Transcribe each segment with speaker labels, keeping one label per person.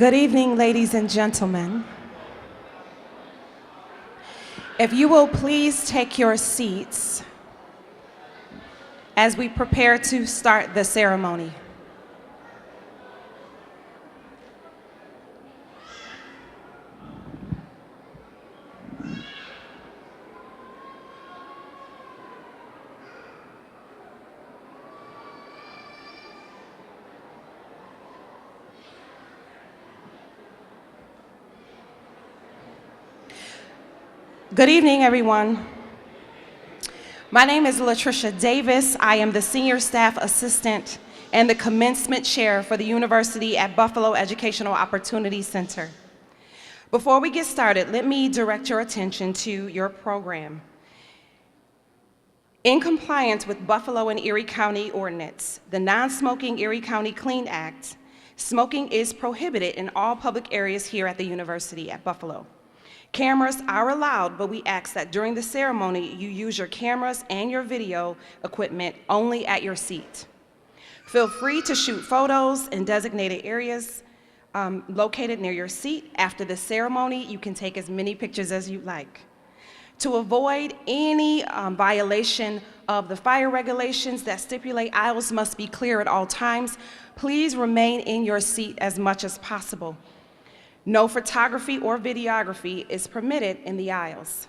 Speaker 1: Good evening, ladies and gentlemen. If you will please take your seats as we prepare to start the ceremony. Good evening, everyone. My name is Latricia Davis. I am the Senior Staff Assistant and the Commencement Chair for the University at Buffalo Educational Opportunity Center. Before we get started, let me direct your attention to your program. In compliance with Buffalo and Erie County Ordinance, the Non-Smoking Erie County Clean Act, smoking is prohibited in all public areas here at the University at Buffalo. Cameras are allowed, but we ask that during the ceremony, you use your cameras and your video equipment only at your seat. Feel free to shoot photos in designated areas located near your seat. After the ceremony, you can take as many pictures as you'd like. To avoid any violation of the fire regulations that stipulate aisles must be clear at all times, please remain in your seat as much as possible. No photography or videography is permitted in the aisles.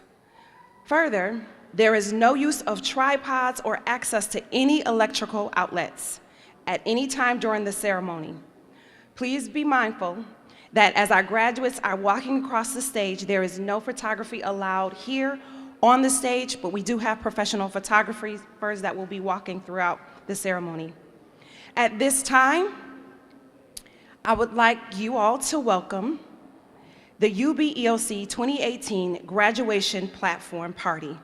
Speaker 1: Further, there is no use of tripods or access to any electrical outlets at any time during the ceremony. Please be mindful that as our graduates are walking across the stage, there is no photography allowed here on the stage, but we do have professional photographers that will be walking throughout the ceremony. At this time, I would like you all to welcome the UB EOC 2018 Graduation Platform Party.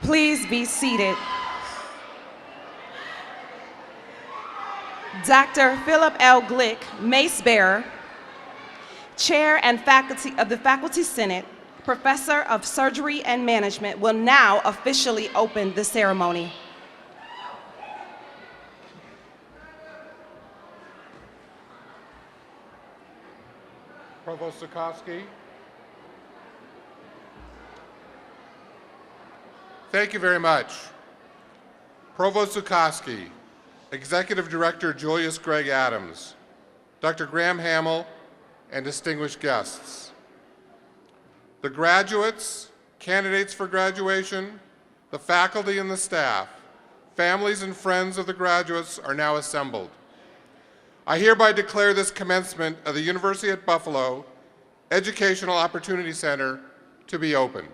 Speaker 1: Please be seated. Dr. Philip L. Glick, Mace Bearer, Chair and Faculty of the Faculty Senate, Professor of Surgery and Management, will now officially open the ceremony.
Speaker 2: Provost Zukoski. Thank you very much. Provost Zukoski, Executive Director Julius Gregg Adams, Dr. Graham Hamel, and distinguished guests. The graduates, candidates for graduation, the faculty and the staff, families and friends of the graduates are now assembled. I hereby declare this commencement of the University at Buffalo Educational Opportunity Center to be open.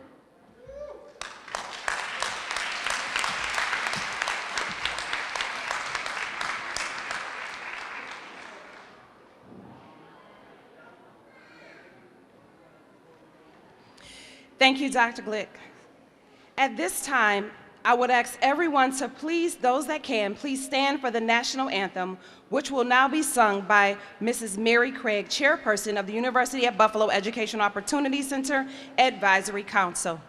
Speaker 1: Thank you, Dr. Glick. At this time, I would ask everyone to please, those that can, please stand for the National Anthem, which will now be sung by Mrs. Mary Craig, Chairperson of the University at Buffalo Educational Opportunity Center Advisory Council.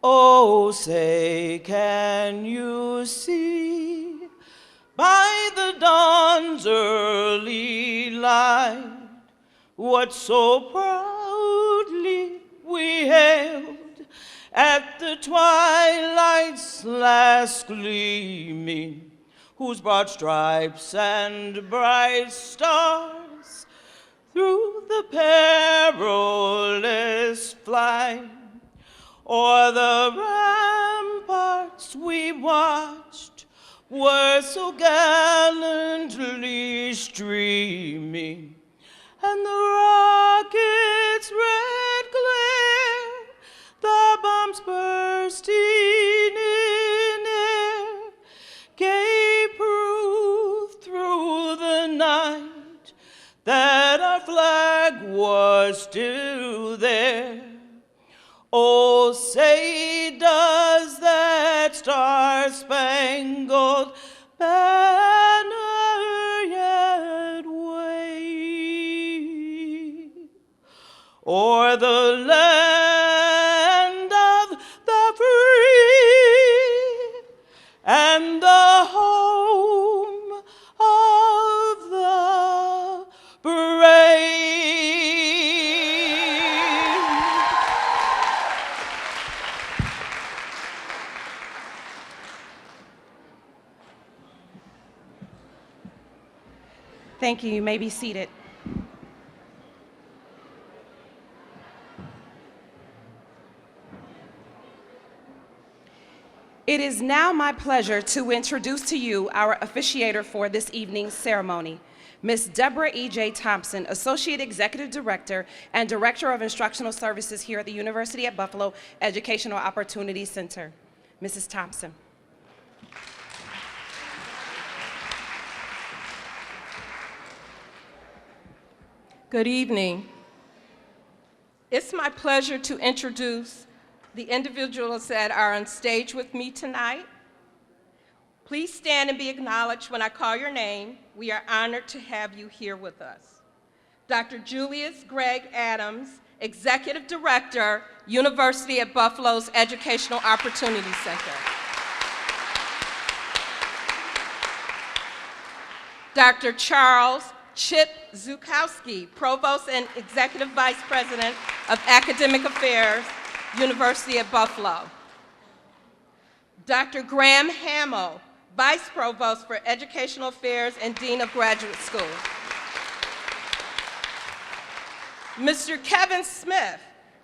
Speaker 3: Oh, say, can you see by the dawn's early light what so proudly we hailed at the twilight's last gleaming, whose broad stripes and bright stars through the perilous flight o'er the ramparts we watched were so gallantly streaming, and the rocket's red glare, the bombs bursting in air, gave proof through the night that our flag was still there. Oh, say, does that star-spangled banner yet wave o'er the land of the free and the home of the brave?
Speaker 1: Thank you. You may be seated. It is now my pleasure to introduce to you our officiator for this evening's ceremony, Ms. Deborah E.J. Thompson, Associate Executive Director and Director of Instructional Services here at the University at Buffalo Educational Opportunity Center. Mrs. Thompson.
Speaker 4: Good evening. It's my pleasure to introduce the individuals that are on stage with me tonight. Please stand and be acknowledged when I call your name. We are honored to have you here with us. Dr. Julius Greg Adams, Executive Director, University at Buffalo's Educational Opportunity Center. Dr. Charles Chip Zukowski, Provost and Executive Vice President of Academic Affairs, University at Buffalo. Dr. Graham Hamel, Vice Provost for Educational Affairs and Dean of Graduate School. Mr. Kevin Smith,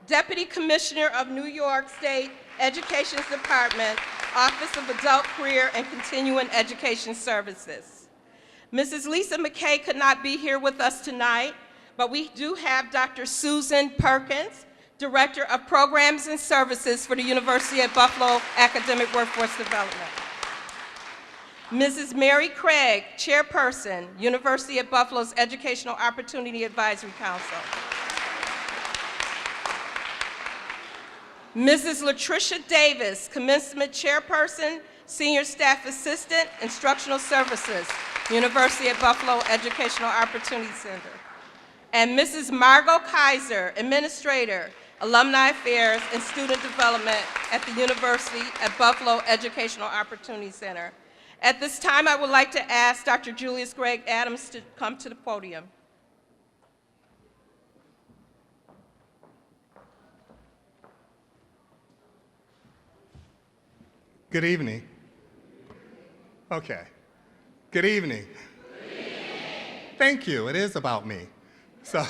Speaker 4: Deputy Commissioner of New York State Education's Department, Office of Adult Career and Continuing Education Services. Mrs. Lisa McKay could not be here with us tonight, but we do have Dr. Susan Perkins, Director of Programs and Services for the University at Buffalo Academic Workforce Development. Mrs. Mary Craig, Chairperson, University at Buffalo's Educational Opportunity Advisory Council. Mrs. Latricia Davis, Commencement Chairperson, Senior Staff Assistant, Instructional Services, University at Buffalo Educational Opportunity Center. And Mrs. Margot Kaiser, Administrator, Alumni Affairs and Student Development at the University at Buffalo Educational Opportunity Center. At this time, I would like to ask Dr. Julius Greg Adams to come to the podium.
Speaker 5: Good evening. Okay. Good evening.
Speaker 4: Good evening.
Speaker 5: Thank you. It is about me. So,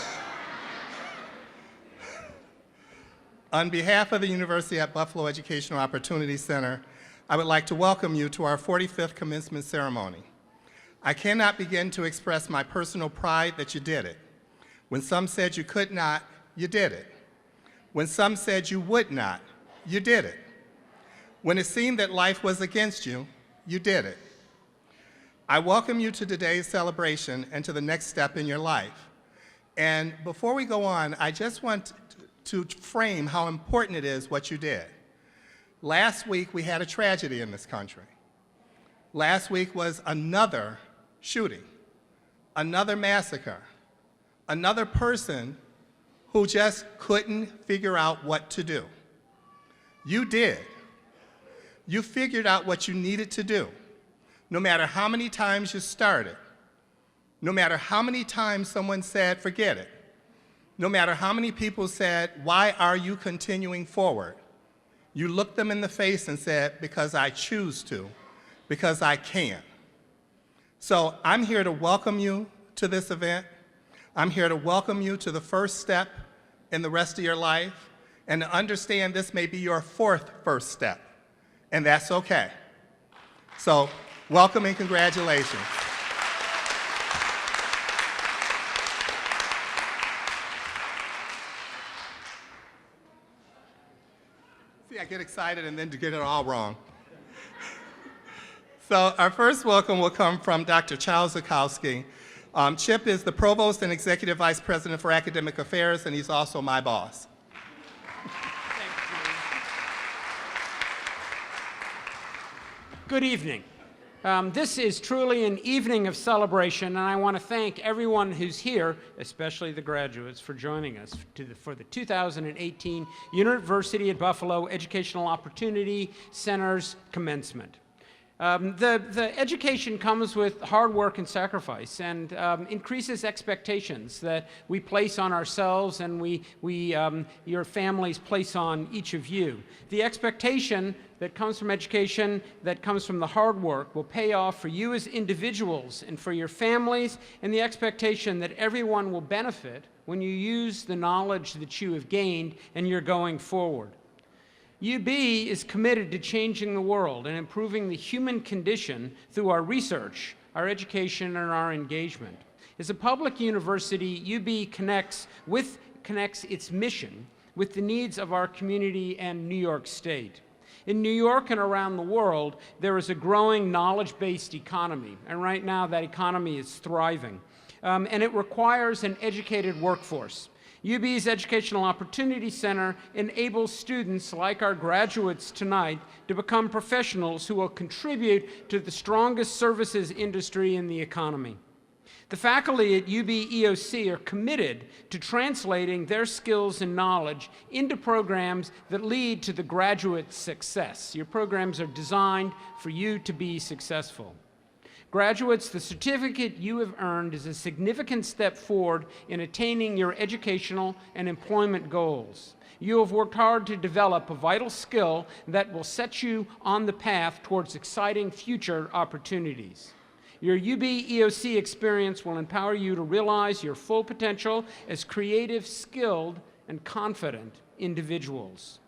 Speaker 5: on behalf of the University at Buffalo Educational Opportunity Center, I would like to welcome you to our 45th commencement ceremony. I cannot begin to express my personal pride that you did it. When some said you could not, you did it. When some said you would not, you did it. When it seemed that life was against you, you did it. I welcome you to today's celebration and to the next step in your life. And before we go on, I just want to frame how important it is what you did. Last week, we had a tragedy in this country. Last week was another shooting, another massacre, another person who just couldn't figure out what to do. You did. You figured out what you needed to do. No matter how many times you started, no matter how many times someone said, forget it, no matter how many people said, why are you continuing forward? You looked them in the face and said, because I choose to, because I can. So I'm here to welcome you to this event. I'm here to welcome you to the first step in the rest of your life, and to understand this may be your fourth first step, and that's okay. So welcome and congratulations. See, I get excited and then to get it all wrong. So our first welcome will come from Dr. Charles Zukowski. Chip is the Provost and Executive Vice President for Academic Affairs, and he's also my boss.
Speaker 6: Good evening. This is truly an evening of celebration, and I want to thank everyone who's here, especially the graduates, for joining us for the 2018 University at Buffalo Educational Opportunity Center's commencement. The education comes with hard work and sacrifice, and increases expectations that we place on ourselves and your families place on each of you. The expectation that comes from education, that comes from the hard work, will pay off for you as individuals and for your families, and the expectation that everyone will benefit when you use the knowledge that you have gained and you're going forward. UB is committed to changing the world and improving the human condition through our research, our education, and our engagement. As a public university, UB connects its mission with the needs of our community and New York State. In New York and around the world, there is a growing knowledge-based economy, and right now that economy is thriving. and it requires an educated workforce. UB's Educational Opportunity Center enables students like our graduates tonight to become professionals who will contribute to the strongest services industry in the economy. The faculty at UB EOC are committed to translating their skills and knowledge into programs that lead to the graduate's success. Your programs are designed for you to be successful. Graduates, the certificate you have earned is a significant step forward in attaining your educational and employment goals. You have worked hard to develop a vital skill that will set you on the path towards exciting future opportunities. Your UB EOC experience will empower you to realize your full potential as creative, skilled, and confident individuals.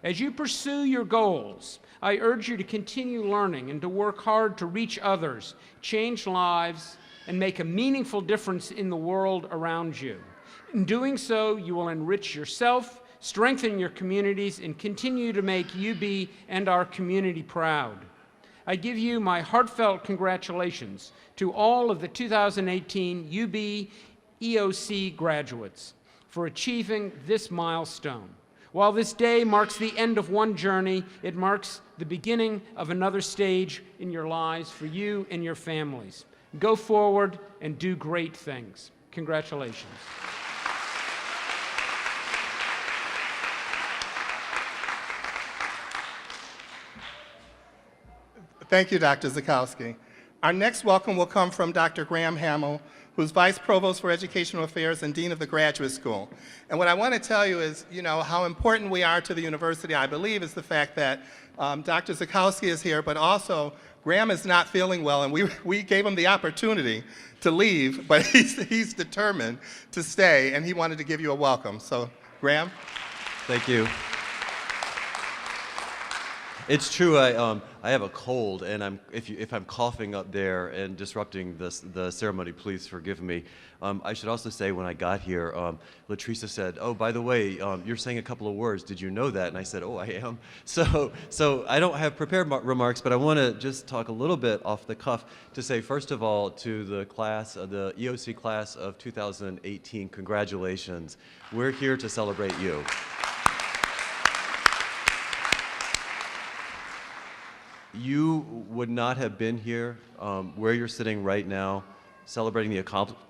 Speaker 6: As you pursue your goals, I urge you to continue learning and to work hard to reach others, change lives, and make a meaningful difference in the world around you. In doing so, you will enrich yourself, strengthen your communities, and continue to make UB and our community proud. I give you my heartfelt congratulations to all of the 2018 UB EOC graduates for achieving this milestone. While this day marks the end of one journey, it marks the beginning of another stage in your lives for you and your families. Go forward and do great things. Congratulations.
Speaker 5: Thank you, Dr. Zukowski. Our next welcome will come from Dr. Graham Hamel, who's Vice Provost for Educational Affairs and Dean of the Graduate School. And what I want to tell you is, how important we are to the university, I believe, is the fact that Dr. Zukowski is here, but also Graham is not feeling well, and we gave him the opportunity to leave, but he's determined to stay, and he wanted to give you a welcome. So, Graham?
Speaker 7: Thank you. It's true. I have a cold, and if I'm coughing up there and disrupting the ceremony, please forgive me. I should also say, when I got here, Latricia said, "Oh, by the way, you're saying a couple of words. Did you know that?" And I said, "Oh, I am." So I don't have prepared remarks, but I want to just talk a little bit off the cuff to say, first of all, to the class, the EOC class of 2018, congratulations. We're here to celebrate you. You would not have been here where you're sitting right now, celebrating the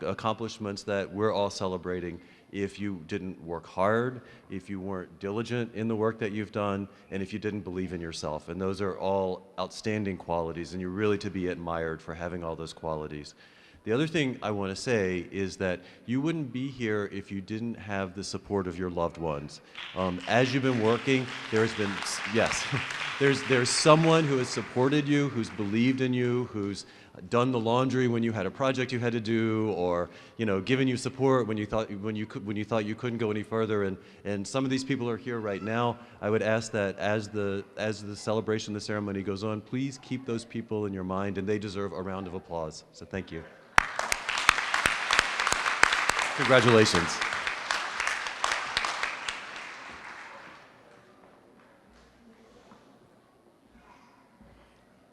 Speaker 7: accomplishments that we're all celebrating, if you didn't work hard, if you weren't diligent in the work that you've done, and if you didn't believe in yourself. And those are all outstanding qualities, and you're really to be admired for having all those qualities. The other thing I want to say is that you wouldn't be here if you didn't have the support of your loved ones. As you've been working, there's been, yes, there's someone who has supported you, who's believed in you, who's done the laundry when you had a project you had to do, or given you support when you thought you couldn't go any further. And some of these people are here right now. I would ask that as the celebration, the ceremony goes on, please keep those people in your mind, and they deserve a round of applause. So thank you. Congratulations.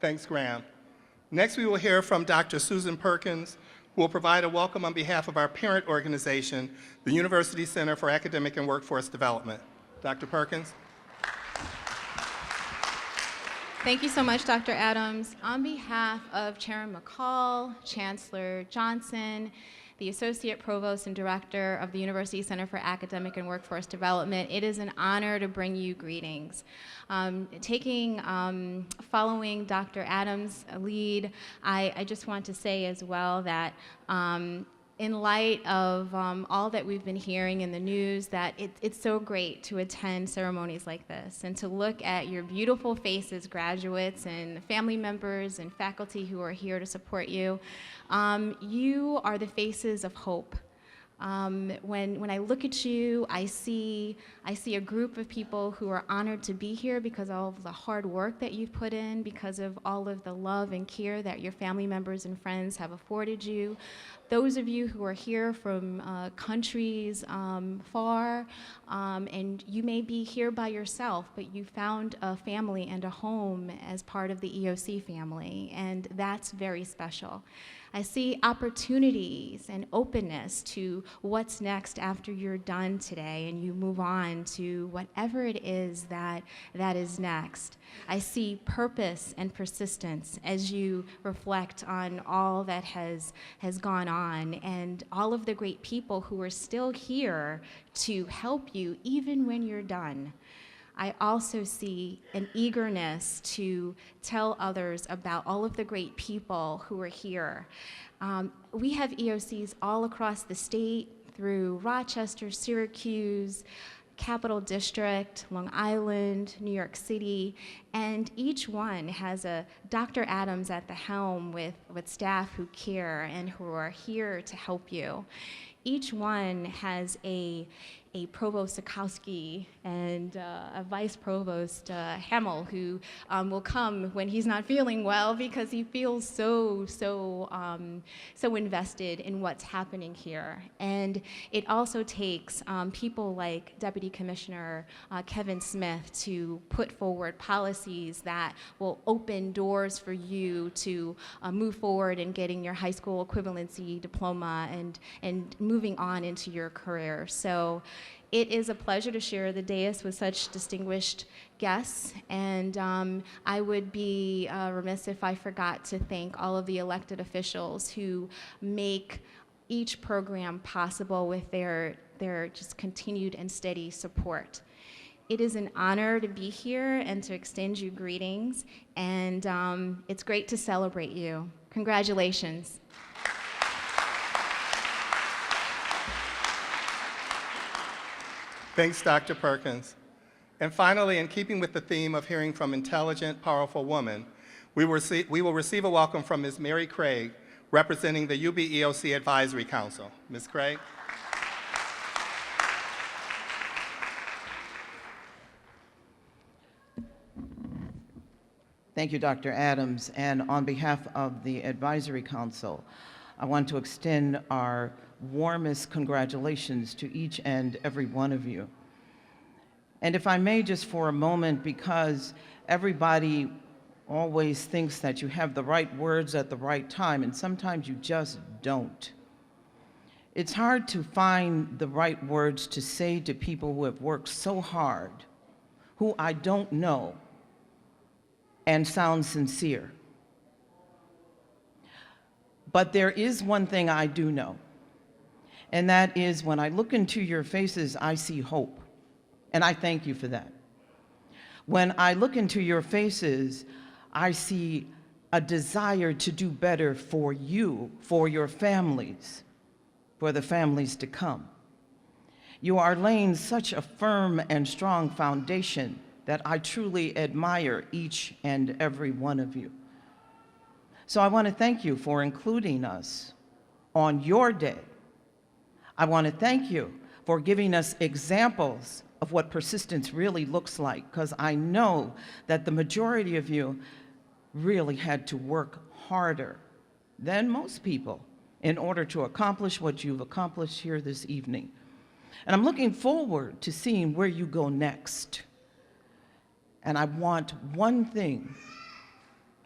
Speaker 5: Thanks, Graham. Next, we will hear from Dr. Susan Perkins, who will provide a welcome on behalf of our parent organization, the University Center for Academic and Workforce Development. Dr. Perkins.
Speaker 8: Thank you so much, Dr. Adams. On behalf of Chairman Mccall, Chancellor Johnson, the Associate Provost and Director of the University Center for Academic and Workforce Development, it is an honor to bring you greetings. Following Dr. Adams' lead, I just want to say as well that in light of all that we've been hearing in the news, that it's so great to attend ceremonies like this and to look at your beautiful faces, graduates and family members and faculty who are here to support you. You are the faces of hope. When I look at you, I see a group of people who are honored to be here because of all of the hard work that you've put in, because of all of the love and care that your family members and friends have afforded you. Those of you who are here from countries far, and you may be here by yourself, but you found a family and a home as part of the EOC family, and that's very special. I see opportunities and openness to what's next after you're done today and you move on to whatever it is that is next. I see purpose and persistence as you reflect on all that has gone on and all of the great people who are still here to help you even when you're done. I also see an eagerness to tell others about all of the great people who are here. We have EOCs all across the state through Rochester, Syracuse, Capital District, Long Island, New York City, and each one has a Dr. Adams at the helm with staff who care and who are here to help you. Each one has a Provost Zukowski and a Vice Provost Hamel who will come when he's not feeling well because he feels so invested in what's happening here. And it also takes people like Deputy Commissioner Kevin Smith to put forward policies that will open doors for you to move forward in getting your high school equivalency diploma and moving on into your career. So it is a pleasure to share the dais with such distinguished guests, and I would be remiss if I forgot to thank all of the elected officials who make each program possible with their just continued and steady support. It is an honor to be here and to extend you greetings, and it's great to celebrate you. Congratulations.
Speaker 5: Thanks, Dr. Perkins. And finally, in keeping with the theme of hearing from intelligent, powerful women, we will receive a welcome from Ms. Mary Craig, representing the UB EOC Advisory Council. Ms. Craig.
Speaker 9: Thank you, Dr. Adams. And on behalf of the Advisory Council, I want to extend our warmest congratulations to each and every one of you. And if I may, just for a moment, because everybody always thinks that you have the right words at the right time, and sometimes you just don't. It's hard to find the right words to say to people who have worked so hard, who I don't know, and sound sincere. But there is one thing I do know, and that is when I look into your faces, I see hope, and I thank you for that. When I look into your faces, I see a desire to do better for you, for your families, for the families to come. You are laying such a firm and strong foundation that I truly admire each and every one of you. So I want to thank you for including us on your day. I want to thank you for giving us examples of what persistence really looks like, because I know that the majority of you really had to work harder than most people in order to accomplish what you've accomplished here this evening. And I'm looking forward to seeing where you go next. And I want one thing.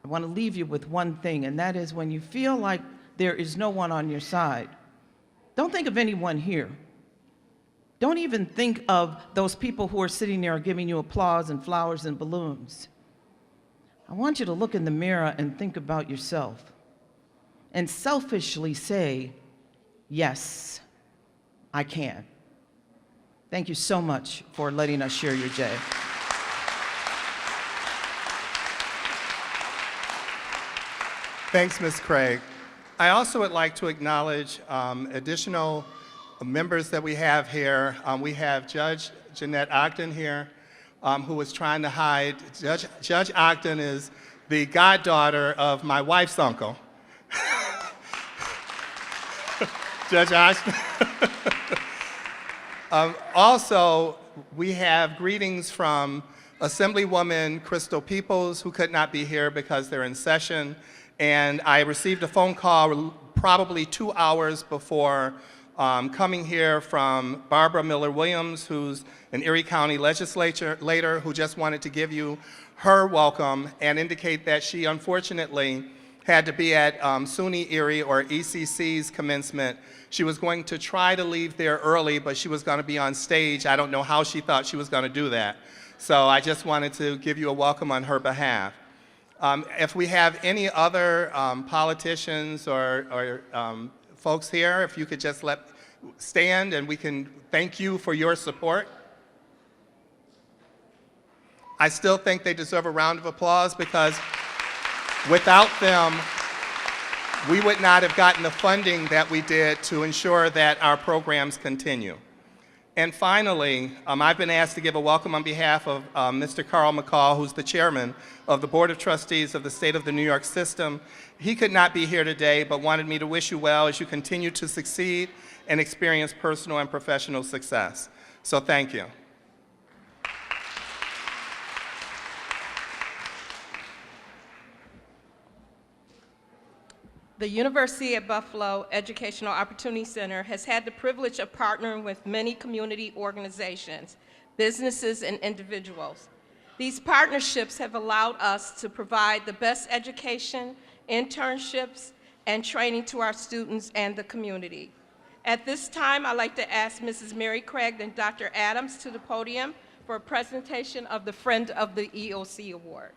Speaker 9: I want to leave you with one thing, and that is when you feel like there is no one on your side, don't think of anyone here. Don't even think of those people who are sitting there giving you applause and flowers and balloons. I want you to look in the mirror and think about yourself and selfishly say, yes, I can. Thank you so much for letting us share your day.
Speaker 5: Thanks, Ms. Craig. I also would like to acknowledge additional members that we have here. We have Judge Jeanette Ogden here, who was trying to hide. Judge Ogden is the goddaughter of my wife's uncle. Judge Ogden. Also, we have greetings from Assemblywoman Crystal Peoples, who could not be here because they're in session. And I received a phone call probably 2 hours before coming here from Barbara Miller-Williams, who's an Erie County legislator who just wanted to give you her welcome and indicate that she unfortunately had to be at SUNY Erie or ECC's commencement. She was going to try to leave there early, but she was going to be on stage. I don't know how she thought she was going to do that. So I just wanted to give you a welcome on her behalf. If we have any other politicians or folks here, if you could just stand and we can thank you for your support. I still think they deserve a round of applause because without them, we would not have gotten the funding that we did to ensure that our programs continue. And finally, I've been asked to give a welcome on behalf of Mr. Carl Mccall, who's the chairman of the Board of Trustees of the State of the New York System. He could not be here today, but wanted me to wish you well as you continue to succeed and experience personal and professional success. So thank you.
Speaker 4: The University at Buffalo Educational Opportunity Center has had the privilege of partnering with many community organizations, businesses, and individuals. These partnerships have allowed us to provide the best education, internships, and training to our students and the community. At this time, I'd like to ask Mrs. Mary Craig and Dr. Adams to the podium for a presentation of the Friend of the EOC Award.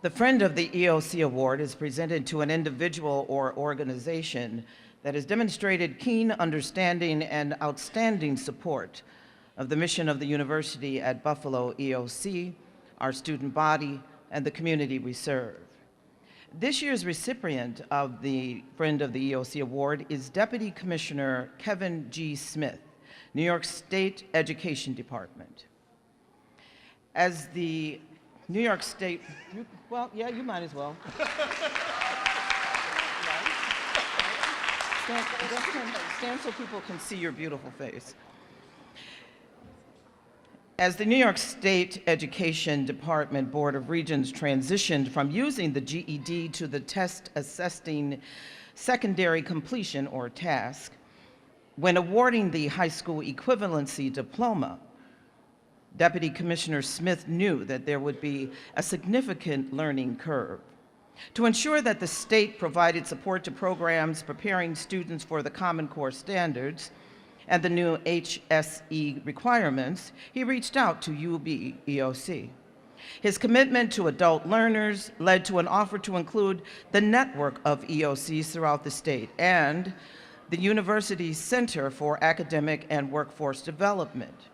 Speaker 9: The Friend of the EOC Award is presented to an individual or organization that has demonstrated keen understanding and outstanding support of the mission of the University at Buffalo EOC, our student body, and the community we serve. This year's recipient of the Friend of the EOC Award is Deputy Commissioner Kevin G. Smith, New York State Education Department. As the New York State, well, yeah, you might as well. Stand so people can see your beautiful face. As the New York State Education Department Board of Regents transitioned from using the GED to the test assessing secondary completion or task, when awarding the high school equivalency diploma, Deputy Commissioner Smith knew that there would be a significant learning curve. To ensure that the state provided support to programs preparing students for the Common Core standards and the new HSE requirements, he reached out to UB EOC. His commitment to adult learners led to an offer to include the network of EOCs throughout the state and the university's Center for Academic and Workforce Development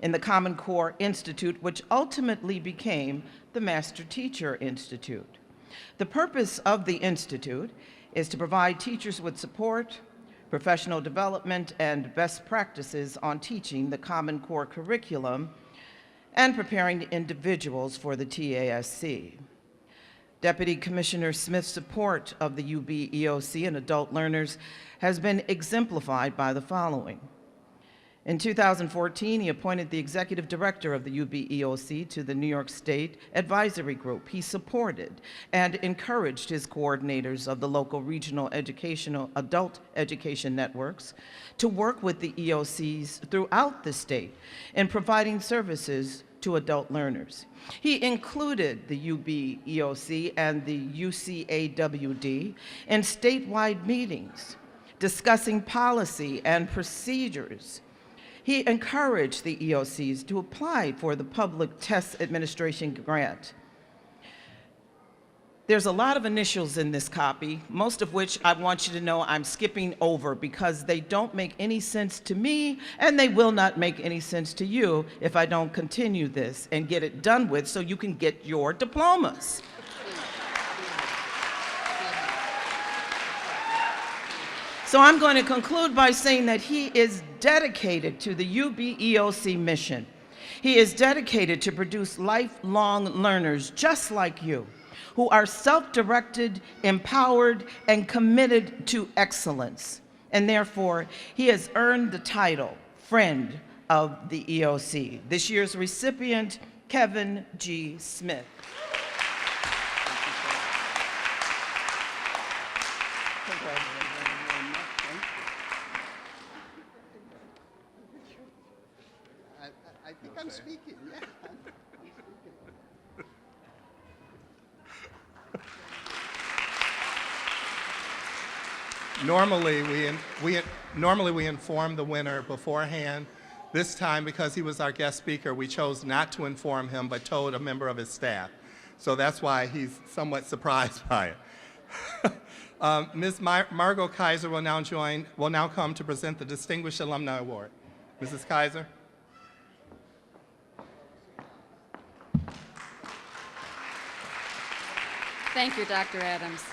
Speaker 9: in the Common Core Institute, which ultimately became the Master Teacher Institute. The purpose of the Institute is to provide teachers with support, professional development, and best practices on teaching the Common Core curriculum and preparing individuals for the TASC. Deputy Commissioner Smith's support of the UB EOC and adult learners has been exemplified by the following. In 2014, he appointed the executive director of the UB EOC to the New York State Advisory Group. He supported and encouraged his coordinators of the local regional adult education networks to work with the EOCs throughout the state in providing services to adult learners. He included the UB EOC and the UCAWD in statewide meetings discussing policy and procedures. He encouraged the EOCs to apply for the Public Test Administration grant. There's a lot of initials in this copy, most of which I want you to know I'm skipping over because they don't make any sense to me and they will not make any sense to you if I don't continue this and get it done with so you can get your diplomas. So I'm going to conclude by saying that he is dedicated to the UB EOC mission. He is dedicated to produce lifelong learners just like you, who are self-directed, empowered, and committed to excellence. And therefore, he has earned the title, Friend of the EOC. This year's recipient, Kevin G. Smith.
Speaker 5: Normally, we inform the winner beforehand. This time, because he was our guest speaker, we chose not to inform him, but told a member of his staff. So that's why he's somewhat surprised by it. Ms. Margot Kaiser will now come to present the Distinguished Alumni Award. Mrs. Kaiser.
Speaker 10: Thank you, Dr. Adams.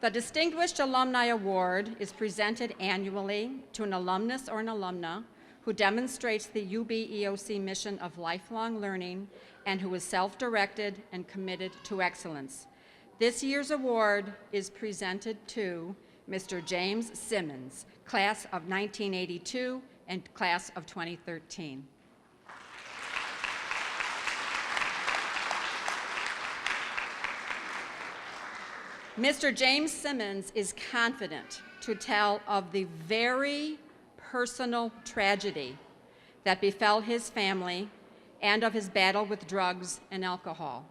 Speaker 10: The Distinguished Alumni Award is presented annually to an alumnus or an alumna who demonstrates the UB EOC mission of lifelong learning and who is self-directed and committed to excellence. This year's award is presented to Mr. James Simmons, class of 1982 and class of 2013. Mr. James Simmons is confident to tell of the very personal tragedy that befell his family and of his battle with drugs and alcohol.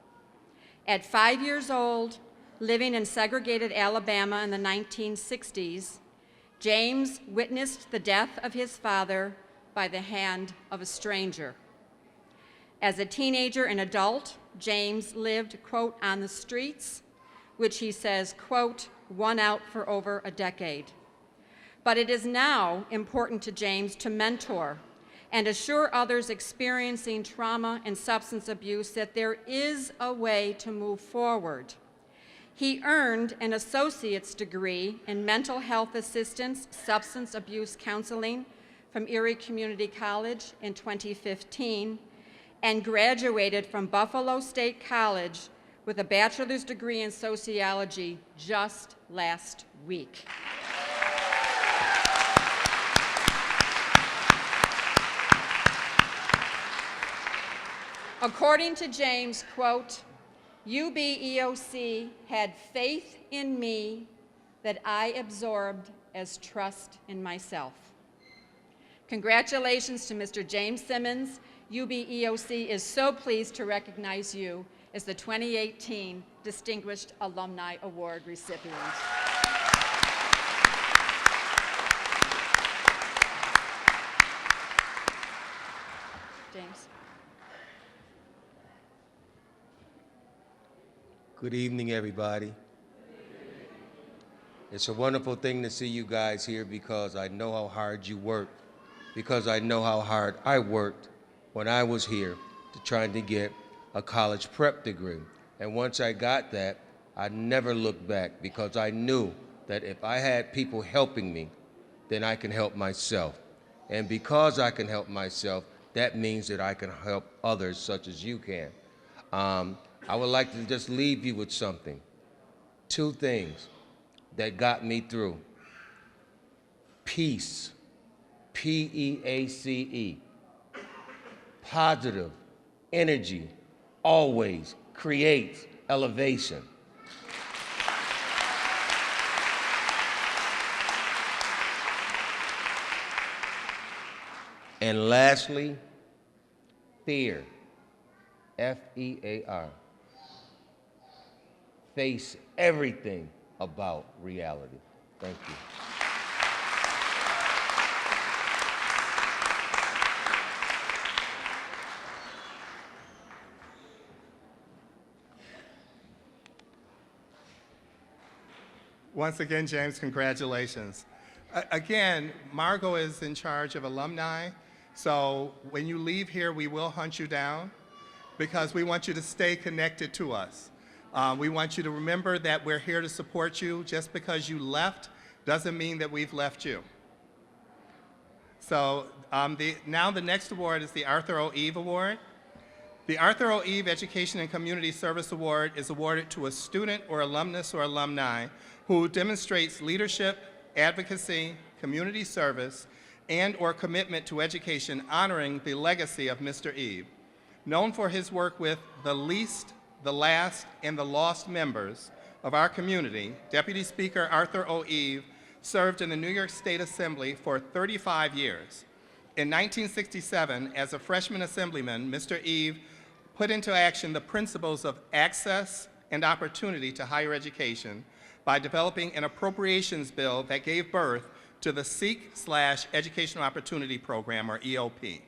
Speaker 10: At 5 years old, living in segregated Alabama in the 1960s, James witnessed the death of his father by the hand of a stranger. As a teenager and adult, James lived, quote, on the streets, which he says, quote, won out for over a decade. But it is now important to James to mentor and assure others experiencing trauma and substance abuse that there is a way to move forward. He earned an associate's degree in mental health assistance, substance abuse counseling from Erie Community College in 2015 and graduated from Buffalo State College with a bachelor's degree in sociology just last week. According to James, quote, UB EOC had faith in me that I absorbed as trust in myself. Congratulations to Mr. James Simmons. UB EOC is so pleased to recognize you as the 2018 Distinguished Alumni Award recipient. James.
Speaker 11: Good evening, everybody. It's a wonderful thing to see you guys here because I know how hard you work, because I know how hard I worked when I was here to trying to get a college prep degree. And once I got that, I never looked back because I knew that if I had people helping me, then I can help myself. And because I can help myself, that means that I can help others such as you can. I would like to just leave you with something. Two things that got me through. Peace, P-E-A-C-E. Positive energy always creates elevation. And lastly, fear, F-E-A-R. Face everything about reality. Thank you.
Speaker 5: Once again, James, congratulations. Again, Margot is in charge of alumni, so when you leave here, we will hunt you down because we want you to stay connected to us. We want you to remember that we're here to support you. Just because you left doesn't mean that we've left you. So now the next award is the Arthur O. Eve Award. The Arthur O. Eve Education and Community Service Award is awarded to a student or alumnus or alumni who demonstrates leadership, advocacy, community service, and or commitment to education honoring the legacy of Mr. Eve. Known for his work with the least, the last, and the lost members of our community, Deputy Speaker Arthur O. Eve served in the New York State Assembly for 35 years. In 1967, as a freshman assemblyman, Mr. Eve put into action the principles of access and opportunity to higher education by developing an appropriations bill that gave birth to the Seek/Educational Opportunity Program, or EOP.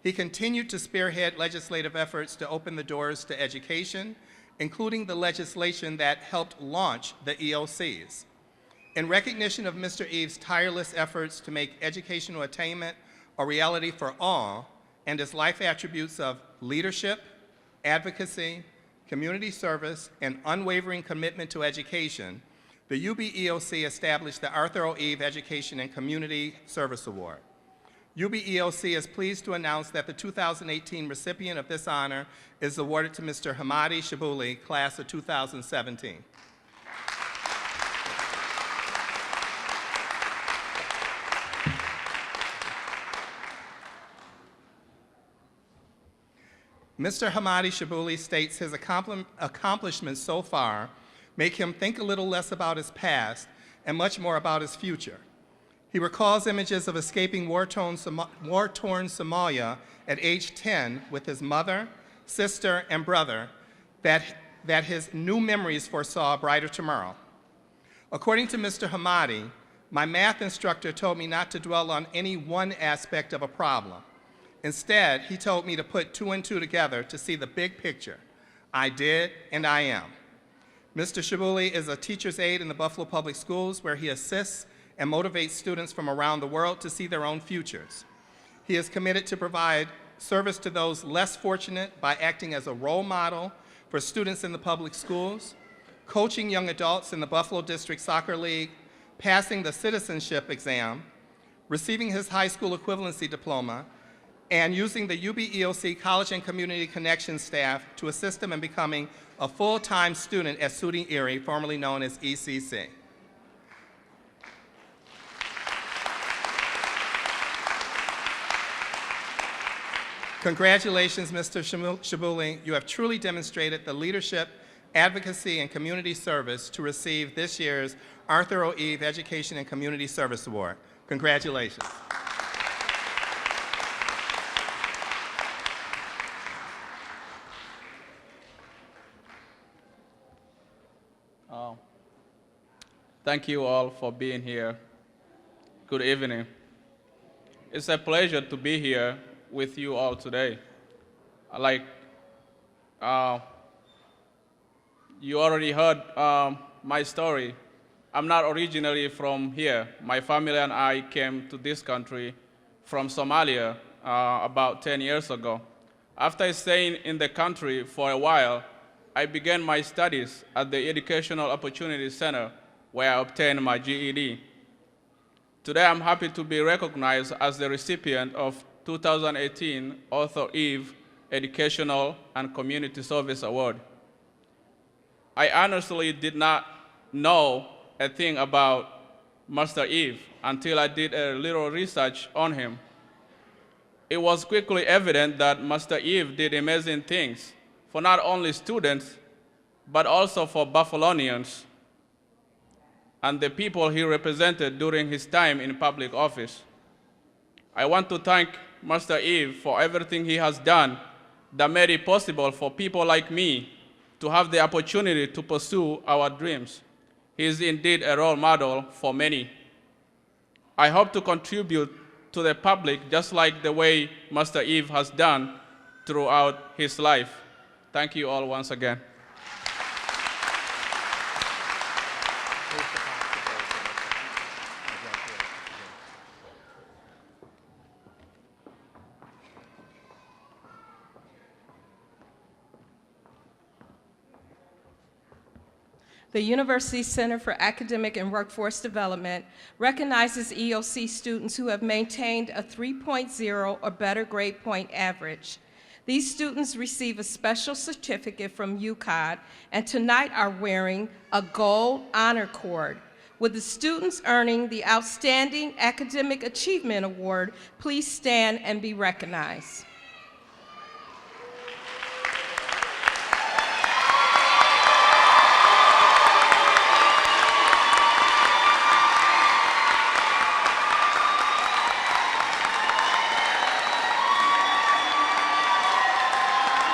Speaker 5: He continued to spearhead legislative efforts to open the doors to education, including the legislation that helped launch the EOCs. In recognition of Mr. Eve's tireless efforts to make educational attainment a reality for all, and his life attributes of leadership, advocacy, community service, and unwavering commitment to education, the UB EOC established the Arthur O. Eve Education and Community Service Award. UB EOC is pleased to announce that the 2018 recipient of this honor is awarded to Mr. Hamadi Shabuli, class of 2017. Mr. Hamadi Shabuli states his accomplishments so far make him think a little less about his past and much more about his future. He recalls images of escaping war-torn Somalia at age 10 with his mother, sister, and brother that his new memories foresaw a brighter tomorrow. According to Mr. Hamadi, my math instructor told me not to dwell on any one aspect of a problem. Instead, he told me to put 2 and 2 together to see the big picture. I did, and I am. Mr. Shabuli is a teacher's aide in the Buffalo Public Schools, where he assists and motivates students from around the world to see their own futures. He is committed to provide service to those less fortunate by acting as a role model for students in the public schools, coaching young adults in the Buffalo District Soccer League, passing the citizenship exam, receiving his high school equivalency diploma, and using the UB EOC College and Community Connections staff to assist him in becoming a full-time student at SUNY Erie, formerly known as ECC. Congratulations, Mr. Shabuli. You have truly demonstrated the leadership, advocacy, and community service to receive this year's Arthur O. Eve Education and Community Service Award. Congratulations.
Speaker 12: Thank you all for being here. Good evening. It's a pleasure to be here with you all today. You already heard my story. I'm not originally from here. My family and I came to this country from Somalia about 10 years ago. After staying in the country for a while, I began my studies at the Educational Opportunity Center, where I obtained my GED. Today, I'm happy to be recognized as the recipient of 2018 Arthur Eve Educational and Community Service Award. I honestly did not know a thing about Master Eve until I did a little research on him. It was quickly evident that Master Eve did amazing things for not only students, but also for Buffalonians and the people he represented during his time in public office. I want to thank Master Eve for everything he has done that made it possible for people like me to have the opportunity to pursue our dreams. He is indeed a role model for many. I hope to contribute to the public just like the way Master Eve has done throughout his life. Thank you all once again.
Speaker 4: The University Center for Academic and Workforce Development recognizes EOC students who have maintained a 3.0 or better grade point average. These students receive a special certificate from UCOD and tonight are wearing a gold honor cord. With the students earning the Outstanding Academic Achievement Award, please stand and be recognized.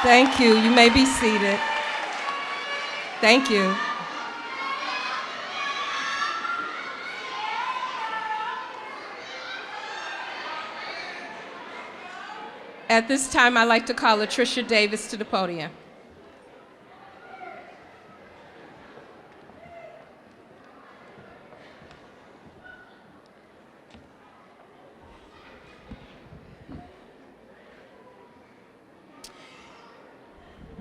Speaker 4: Thank you. You may be seated. Thank you. At this time, I'd like to call Latricia Davis to the podium.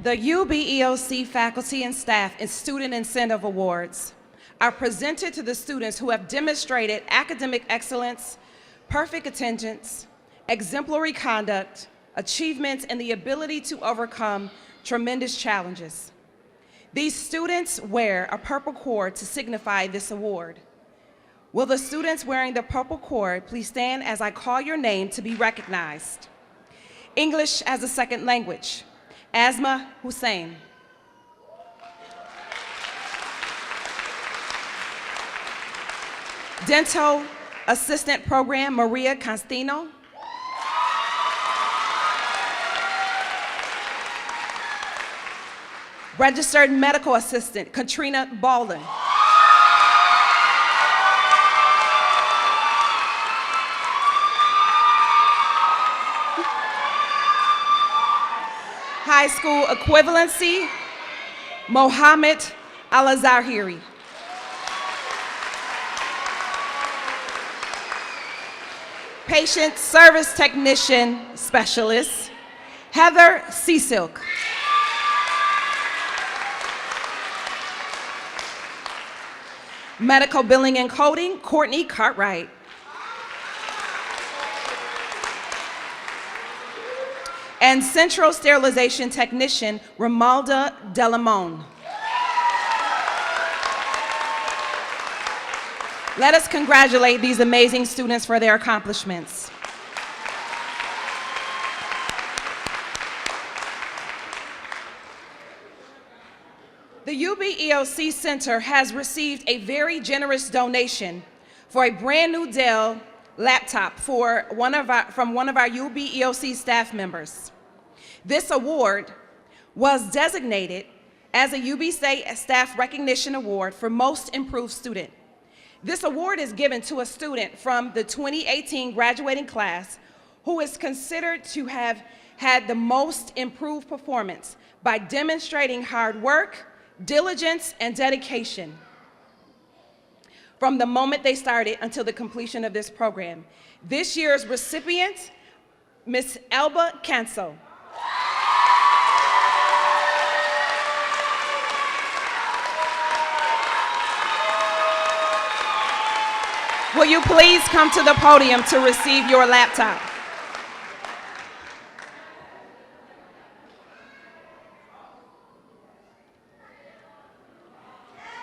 Speaker 1: The UB EOC Faculty and Staff and Student Incentive Awards are presented to the students who have demonstrated academic excellence, perfect attendance, exemplary conduct, achievements, and the ability to overcome tremendous challenges. These students wear a purple cord to signify this award. Will the students wearing the purple cord please stand as I call your name to be recognized? English as a second language, Asma Hussein. Dental Assistant Program, Maria Constantino. Registered Medical Assistant, Katrina Baldwin. High School Equivalency, Mohammed Al-Azahiri. Patient Service Technician Specialist, Heather Seasilk. Medical Billing and Coding, Courtney Cartwright. And Central Sterilization Technician, Romalda Delamone. Let us congratulate these amazing students for their accomplishments. The UB EOC Center has received a very generous donation for a brand new Dell laptop from one of our UB EOC staff members. This award was designated as a UB State Staff Recognition Award for Most Improved Student. This award is given to a student from the 2018 graduating class who is considered to have had the most improved performance by demonstrating hard work, diligence, and dedication from the moment they started until the completion of this program. This year's recipient, Ms. Elba Cancel. Will you please come to the podium to receive your laptop?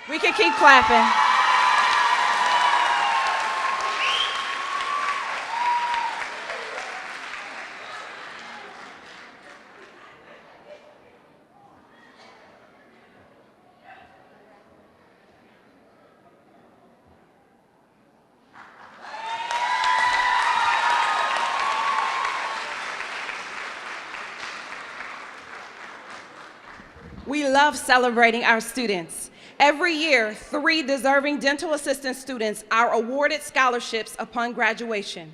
Speaker 1: We can keep clapping. We love celebrating our students. Every year, 3 deserving dental assistant students are awarded scholarships upon graduation.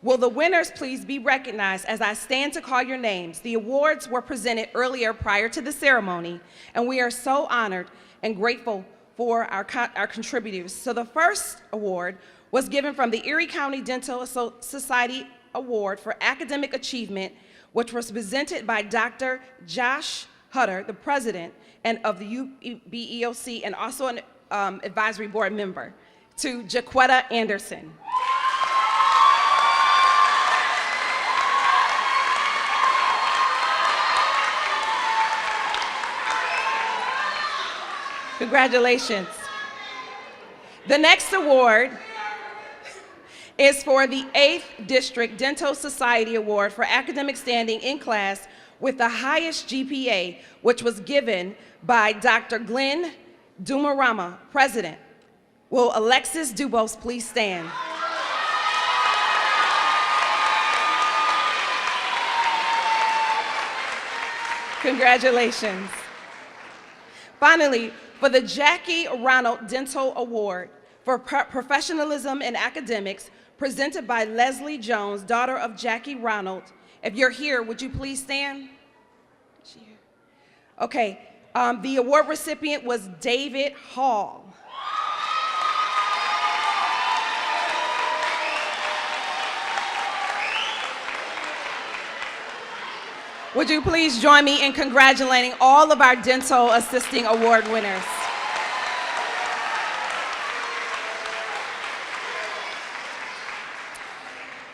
Speaker 1: Will the winners please be recognized as I stand to call your names? The awards were presented earlier prior to the ceremony, and we are so honored and grateful for our contributors. So the first award was given from the Erie County Dental Society Award for Academic Achievement, which was presented by Dr. Josh Hutter, the president and of the UB EOC and also an advisory board member, to Jaquetta Anderson. Congratulations. The next award is for the 8th District Dental Society Award for Academic Standing in Class with the highest GPA, which was given by Dr. Glenn Dumarama, President. Will Alexis Dubos please stand? Congratulations. Finally, for the Jackie Ronald Dental Award for Professionalism in Academics, presented by Leslie Jones, daughter of Jackie Ronald, If you're here, would you please stand? Is she here? Okay, the award recipient was David Hall. Would you please join me in congratulating all of our Dental Assisting Award winners?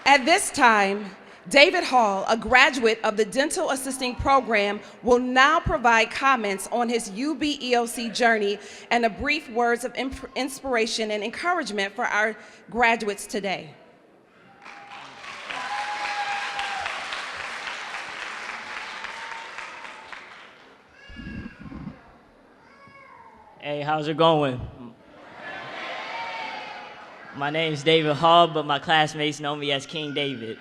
Speaker 1: At this time, David Hall, a graduate of the Dental Assisting Program, will now provide comments on his UB EOC journey and a brief words of inspiration and encouragement for our graduates today.
Speaker 13: Hey, how's it going? My name's David Hall, but my classmates know me as King David.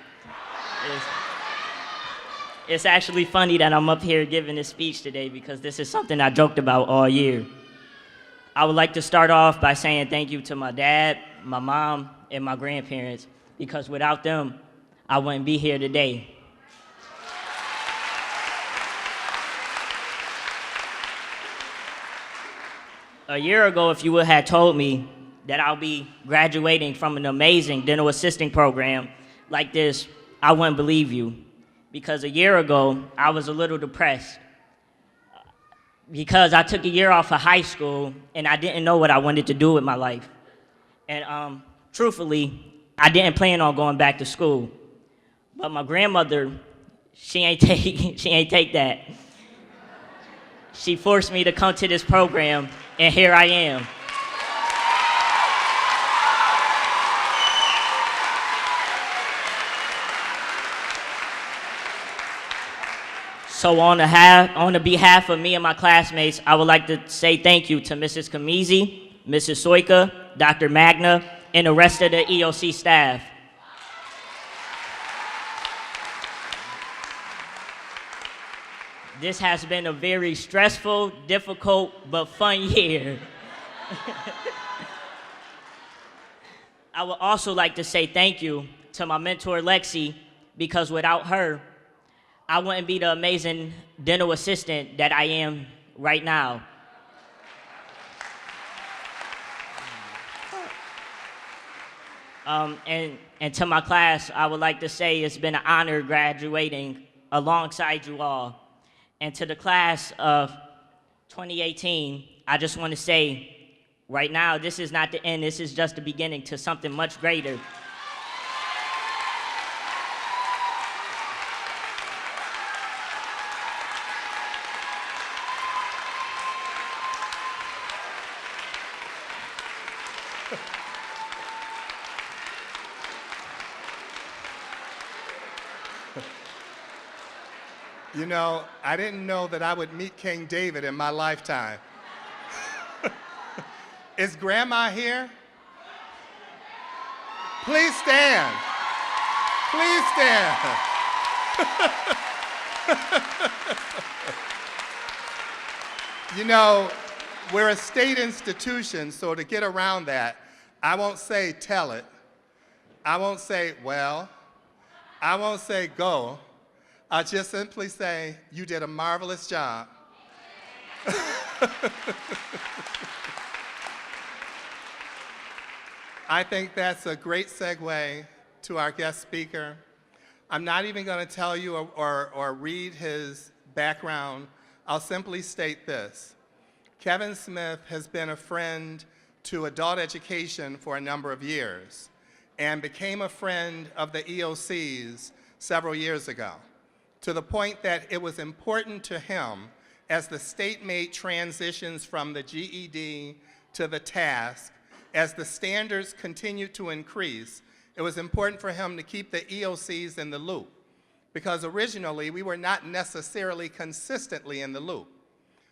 Speaker 13: It's actually funny that I'm up here giving this speech today because this is something I joked about all year. I would like to start off by saying thank you to my dad, my mom, and my grandparents, because without them, I wouldn't be here today. A year ago, if you would have told me that I'll be graduating from an amazing dental assisting program like this, I wouldn't believe you. Because a year ago, I was a little depressed. Because I took a year off of high school and I didn't know what I wanted to do with my life. And truthfully, I didn't plan on going back to school. But my grandmother, she ain't take that. She forced me to come to this program, and here I am. So on the behalf of me and my classmates, I would like to say thank you to Mrs. Kamizi, Mrs. Soika, Dr. Magna, and the rest of the EOC staff. This has been a very stressful, difficult, but fun year. I would also like to say thank you to my mentor, Lexi, because without her, I wouldn't be the amazing dental assistant that I am right now. And to my class, I would like to say it's been an honor graduating alongside you all. And to the class of 2018, I just want to say, right now, this is not the end, this is just the beginning to something much greater.
Speaker 5: You know, I didn't know that I would meet King David in my lifetime. Is Grandma here? Please stand. Please stand. You know, we're a state institution, so to get around that, I won't say tell it. I won't say well. I won't say go. I'll just simply say, you did a marvelous job. I think that's a great segue to our guest speaker. I'm not even going to tell you or read his background. I'll simply state this. Kevin Smith has been a friend to adult education for a number of years and became a friend of the EOCs several years ago, to the point that it was important to him as the state made transitions from the GED to the task, as the standards continued to increase, it was important for him to keep the EOCs in the loop, because originally we were not necessarily consistently in the loop.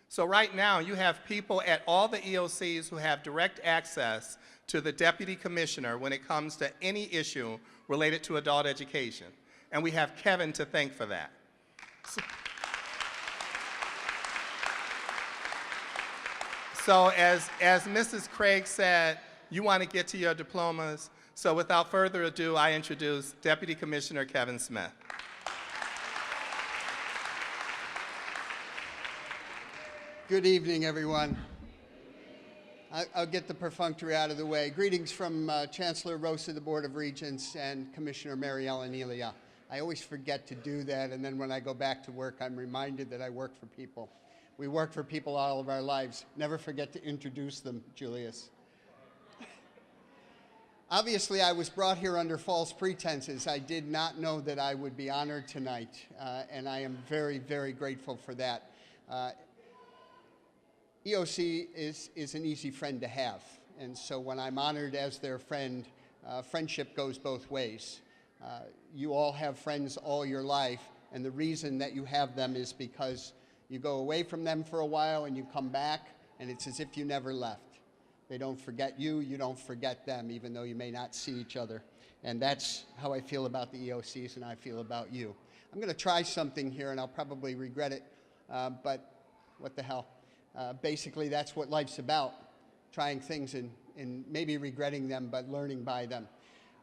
Speaker 5: So right now you have people at all the EOCs who have direct access to the Deputy Commissioner when it comes to any issue related to adult education. And we have Kevin to thank for that. So as Mrs. Craig said, you want to get to your diplomas. So without further ado, I introduce Deputy Commissioner Kevin Smith.
Speaker 14: Good evening, everyone. I'll get the perfunctory out of the way. Greetings from Chancellor Rosa of the Board of Regents and Commissioner Mary Ellen Elia. I always forget to do that, and then when I go back to work, I'm reminded that I work for people. We work for people all of our lives. Never forget to introduce them, Julius. Obviously, I was brought here under false pretenses. I did not know that I would be honored tonight, and I am very, very grateful for that. EOC is an easy friend to have, and so when I'm honored as their friend, friendship goes both ways. You all have friends all your life, and the reason that you have them is because you go away from them for a while and you come back, and it's as if you never left. They don't forget you, you don't forget them, even though you may not see each other. And that's how I feel about the EOCs, and I feel about you. I'm going to try something here, and I'll probably regret it, but what the hell. Basically, that's what life's about, trying things and maybe regretting them, but learning by them.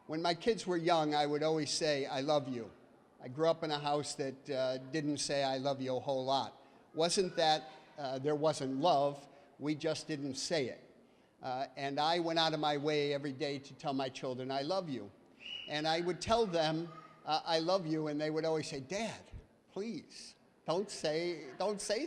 Speaker 14: When my kids were young, I would always say, I love you. I grew up in a house that didn't say I love you a whole lot. Wasn't that there wasn't love, we just didn't say it. And I went out of my way every day to tell my children, I love you. And I would tell them, I love you, and they would always say, Dad, please, don't say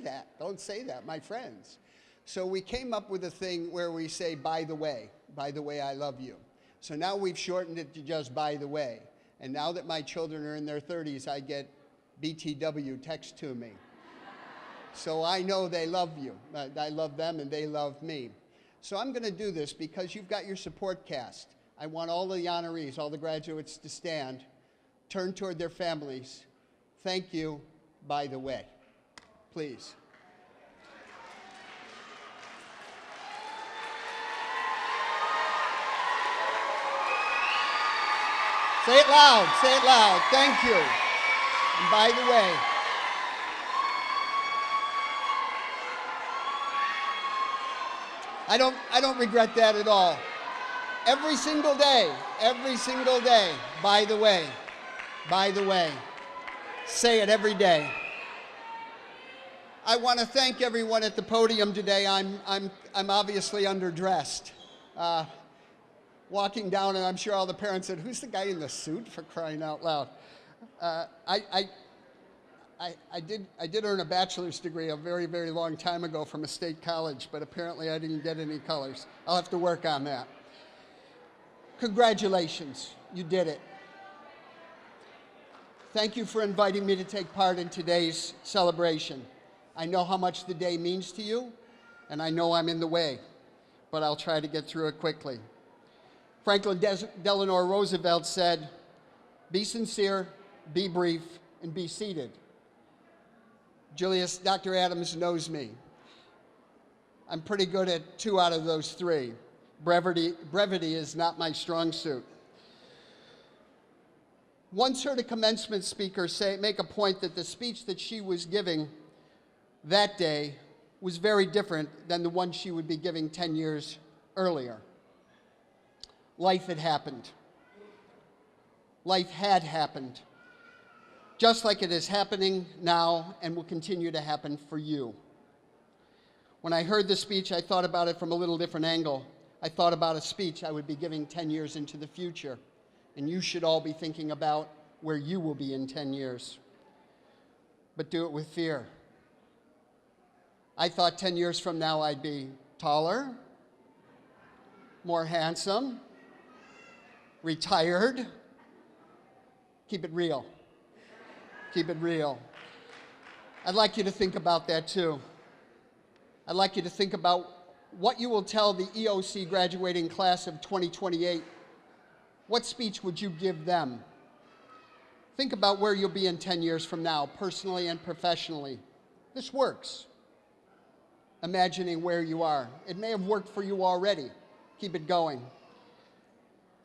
Speaker 14: that. Don't say that, my friends. So we came up with a thing where we say, by the way, I love you. So now we've shortened it to just by the way. And now that my children are in their 30s, I get BTW text to me. So I know they love you. I love them and they love me. So I'm going to do this because you've got your support cast. I want all the honorees, all the graduates to stand, turn toward their families. Thank you, by the way. Please. Say it loud, say it loud. Thank you. And by the way, I don't regret that at all. Every single day, by the way, say it every day. I want to thank everyone at the podium today. I'm obviously underdressed. Walking down, and I'm sure all the parents said, who's the guy in the suit, for crying out loud? I did earn a bachelor's degree a very, very long time ago from a state college, but apparently I didn't get any colors. I'll have to work on that. Congratulations, you did it. Thank you for inviting me to take part in today's celebration. I know how much the day means to you, and I know I'm in the way, but I'll try to get through it quickly. Franklin Delano Roosevelt said, be sincere, be brief, and be seated. Julius, Dr. Adams knows me. I'm pretty good at 2 out of those 3. Brevity is not my strong suit. Once heard a commencement speaker make a point that the speech that she was giving that day was very different than the one she would be giving 10 years earlier. Life had happened. Life had happened, just like it is happening now and will continue to happen for you. When I heard the speech, I thought about it from a little different angle. I thought about a speech I would be giving 10 years into the future, and you should all be thinking about where you will be in 10 years. But do it with fear. I thought 10 years from now I'd be taller, more handsome, retired. Keep it real. Keep it real. I'd like you to think about that too. I'd like you to think about what you will tell the EOC graduating class of 2028. What speech would you give them? Think about where you'll be in 10 years from now, personally and professionally. This works. Imagining where you are. It may have worked for you already. Keep it going.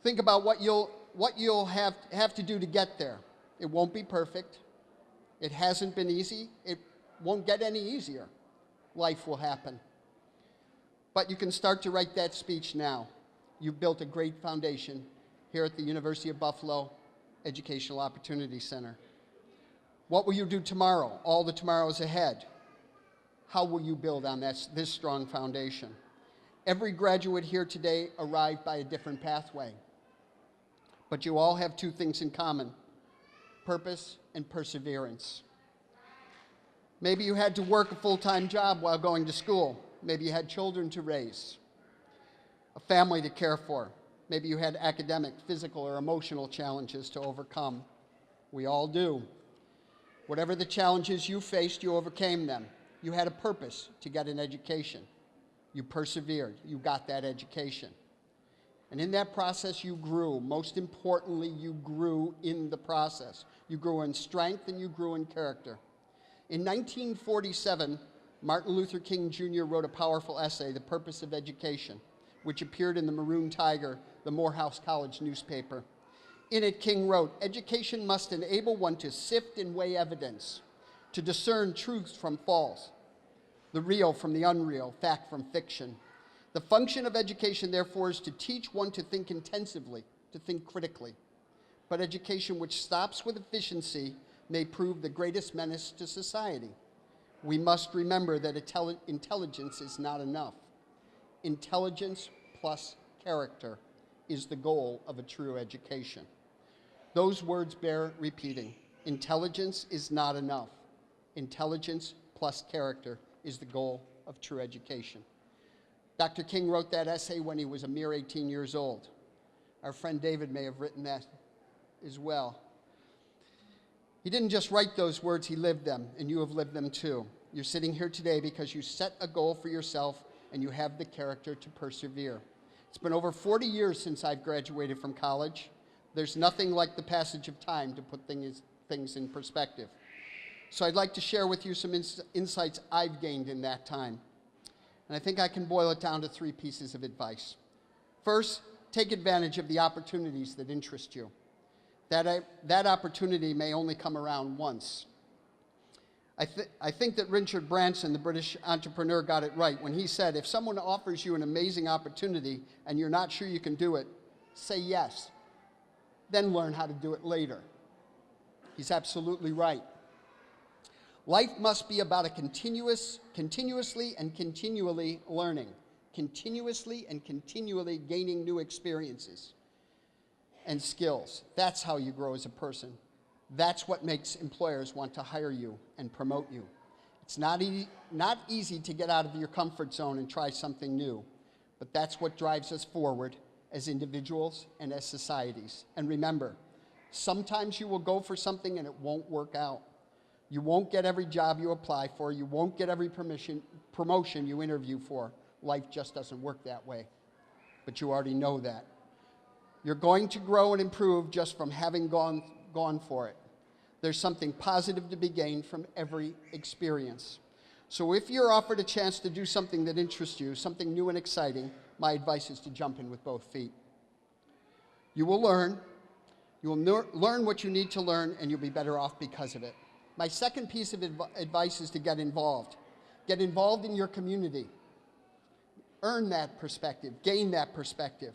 Speaker 14: Think about what you'll have to do to get there. It won't be perfect. It hasn't been easy. It won't get any easier. Life will happen. But you can start to write that speech now. You've built a great foundation here at the University of Buffalo Educational Opportunity Center. What will you do tomorrow, all the tomorrows ahead? How will you build on this strong foundation? Every graduate here today arrived by a different pathway, but you all have two things in common: purpose and perseverance. Maybe you had to work a full-time job while going to school. Maybe you had children to raise, a family to care for. Maybe you had academic, physical, or emotional challenges to overcome. We all do. Whatever the challenges you faced, you overcame them. You had a purpose to get an education. You persevered. You got that education. And in that process, you grew. Most importantly, you grew in the process. You grew in strength and you grew in character. In 1947, Martin Luther King Jr. wrote a powerful essay, The Purpose of Education, which appeared in the Maroon Tiger, the Morehouse College newspaper. In it, King wrote, "Education must enable one to sift and weigh evidence, to discern truth from false, the real from the unreal, fact from fiction. The function of education, therefore, is to teach one to think intensively, to think critically. But education which stops with efficiency may prove the greatest menace to society. We must remember that intelligence is not enough. Intelligence plus character is the goal of a true education." Those words bear repeating. Intelligence is not enough. Intelligence plus character is the goal of true education. Dr. King wrote that essay when he was a mere 18 years old. Our friend David may have written that as well. He didn't just write those words, he lived them, and you have lived them too. You're sitting here today because you set a goal for yourself and you have the character to persevere. It's been over 40 years since I've graduated from college. There's nothing like the passage of time to put things in perspective. So I'd like to share with you some insights I've gained in that time. And I think I can boil it down to 3 pieces of advice. First, take advantage of the opportunities that interest you. That opportunity may only come around once. I think that Richard Branson, the British entrepreneur, got it right when he said, if someone offers you an amazing opportunity and you're not sure you can do it, say yes, then learn how to do it later. He's absolutely right. Life must be about a continuously and continually learning, continuously and continually gaining new experiences and skills. That's how you grow as a person. That's what makes employers want to hire you and promote you. It's not easy to get out of your comfort zone and try something new, but that's what drives us forward as individuals and as societies. And remember, sometimes you will go for something and it won't work out. You won't get every job you apply for. You won't get every promotion you interview for. Life just doesn't work that way. But you already know that. You're going to grow and improve just from having gone for it. There's something positive to be gained from every experience. So if you're offered a chance to do something that interests you, something new and exciting, my advice is to jump in with both feet. You will learn. You will learn what you need to learn, and you'll be better off because of it. My second piece of advice is to get involved. Get involved in your community. Earn that perspective. Gain that perspective.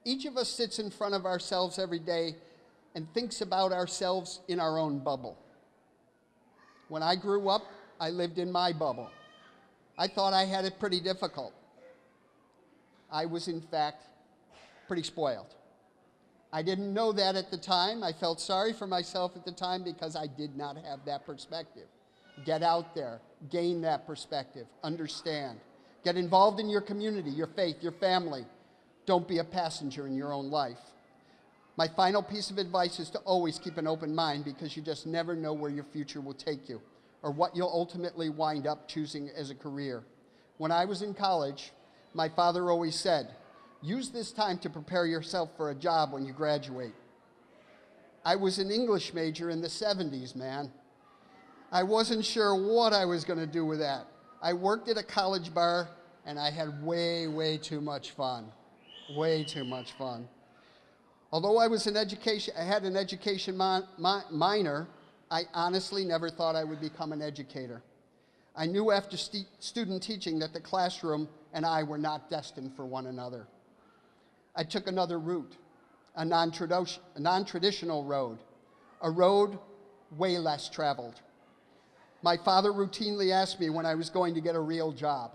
Speaker 14: Each of us sits in front of ourselves every day and thinks about ourselves in our own bubble. When I grew up, I lived in my bubble. I thought I had it pretty difficult. I was, in fact, pretty spoiled. I didn't know that at the time. I felt sorry for myself at the time because I did not have that perspective. Get out there, gain that perspective, understand. Get involved in your community, your faith, your family. Don't be a passenger in your own life. My final piece of advice is to always keep an open mind because you just never know where your future will take you or what you'll ultimately wind up choosing as a career. When I was in college, my father always said, use this time to prepare yourself for a job when you graduate. I was an English major in the 70s, man. I wasn't sure what I was going to do with that. I worked at a college bar and I had way too much fun. Way too much fun. Although I had an education minor, I honestly never thought I would become an educator. I knew after student teaching that the classroom and I were not destined for one another. I took another route, a non-traditional road, a road way less traveled. My father routinely asked me when I was going to get a real job.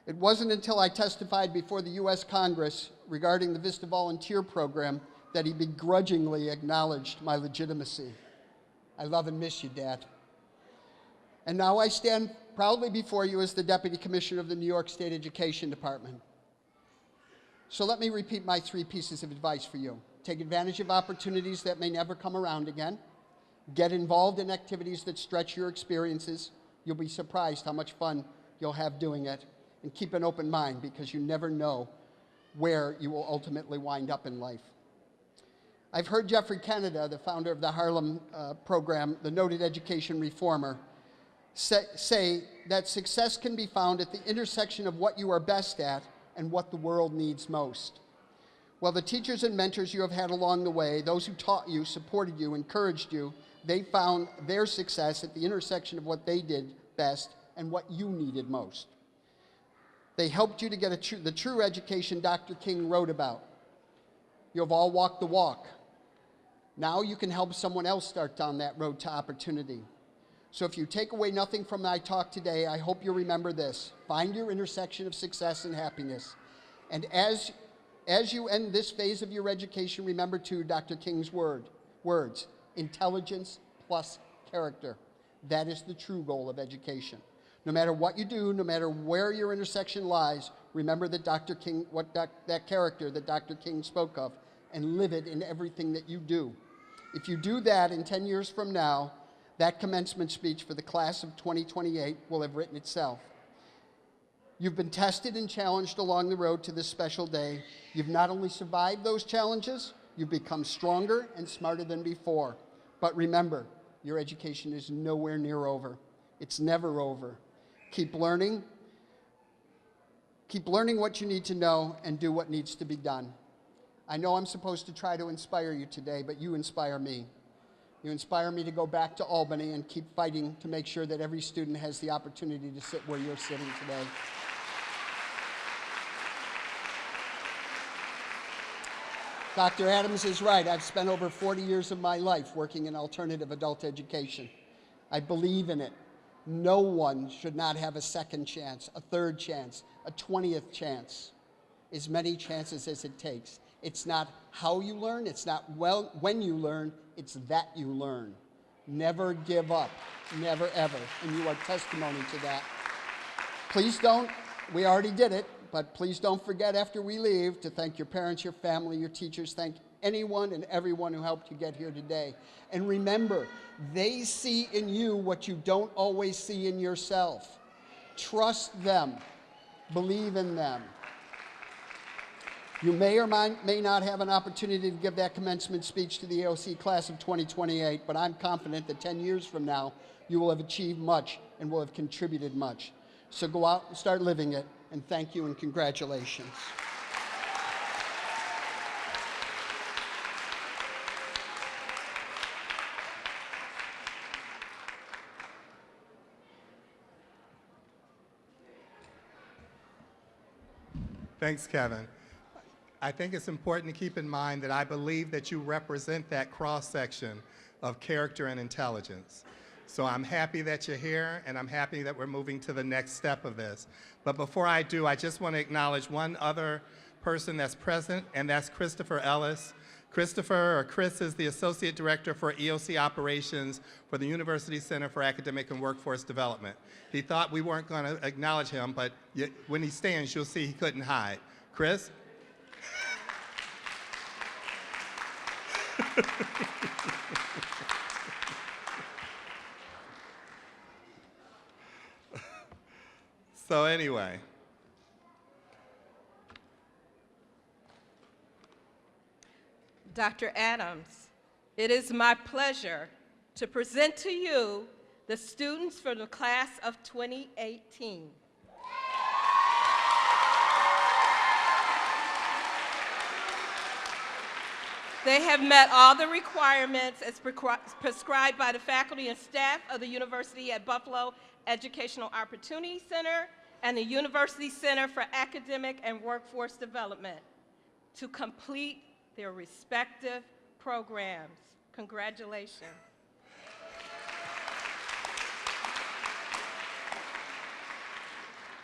Speaker 14: It wasn't until I testified before the U.S. Congress regarding the Vista Volunteer Program that he begrudgingly acknowledged my legitimacy. I love and miss you, Dad. And now I stand proudly before you as the Deputy Commissioner of the New York State Education Department. So let me repeat my 3 pieces of advice for you. Take advantage of opportunities that may never come around again. Get involved in activities that stretch your experiences. You'll be surprised how much fun you'll have doing it. And keep an open mind, because you never know where you will ultimately wind up in life. I've heard Jeffrey Canada, the founder of the Harlem program, the noted education reformer, say that success can be found at the intersection of what you are best at and what the world needs most. Well, the teachers and mentors you have had along the way, those who taught you, supported you, encouraged you, they found their success at the intersection of what they did best and what you needed most. They helped you to get the true education Dr. King wrote about. You have all walked the walk. Now you can help someone else start down that road to opportunity. So if you take away nothing from my talk today, I hope you remember this. Find your intersection of success and happiness. And as you end this phase of your education, remember too Dr. King's words, intelligence plus character. That is the true goal of education. No matter what you do, no matter where your intersection lies, remember that that character that Dr. King spoke of, and live it in everything that you do. If you do that, in 10 years from now, that commencement speech for the class of 2028 will have written itself. You've been tested and challenged along the road to this special day. You've not only survived those challenges, you've become stronger and smarter than before. But remember, your education is nowhere near over. It's never over. Keep learning what you need to know, and do what needs to be done. I know I'm supposed to try to inspire you today, but you inspire me. You inspire me to go back to Albany and keep fighting to make sure that every student has the opportunity to sit where you're sitting today. Dr. Adams is right. I've spent over 40 years of my life working in alternative adult education. I believe in it. No one should not have a second chance, a third chance, a 20th chance, as many chances as it takes. It's not how you learn, it's not when you learn, it's that you learn. Never give up, never ever, and you are testimony to that. Please don't, we already did it, but please don't forget after we leave to thank your parents, your family, your teachers, thank anyone and everyone who helped you get here today. And remember, they see in you what you don't always see in yourself. Trust them, believe in them. You may or may not have an opportunity to give that commencement speech to the EOC class of 2028, but I'm confident that 10 years from now, you will have achieved much and will have contributed much. So go out and start living it, and thank you and congratulations.
Speaker 5: Thanks, Kevin. I think it's important to keep in mind that I believe that you represent that cross-section of character and intelligence. So I'm happy that you're here, and I'm happy that we're moving to the next step of this. But before I do, I just want to acknowledge one other person that's present, and that's Christopher Ellis. Christopher, or Chris, is the Associate Director for EOC Operations for the University Center for Academic and Workforce Development. He thought we weren't going to acknowledge him, but when he stands, you'll see he couldn't hide. Chris? So anyway.
Speaker 4: Dr. Adams, it is my pleasure to present to you the students for the class of 2018. They have met all the requirements as prescribed by the faculty and staff of the University at Buffalo Educational Opportunity Center and the University Center for Academic and Workforce Development to complete their respective programs. Congratulations.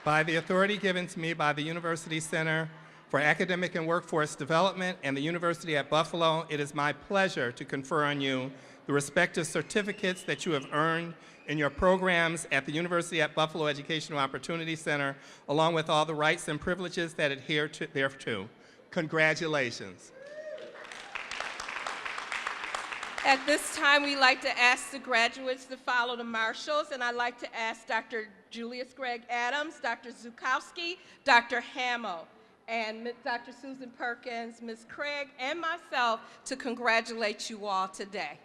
Speaker 5: By the authority given to me by the University Center for Academic and Workforce Development and the University at Buffalo, it is my pleasure to confer on you the respective certificates that you have earned in your programs at the University at Buffalo Educational Opportunity Center, along with all the rights and privileges that adhere thereto. Congratulations.
Speaker 4: At this time, we'd like to ask the graduates to follow the marshals, and I'd like to ask Dr. Julius Gregg Adams, Dr. Zukowski, Dr. Hamel, and Dr. Susan Perkins, Ms. Craig, and myself to congratulate you all today.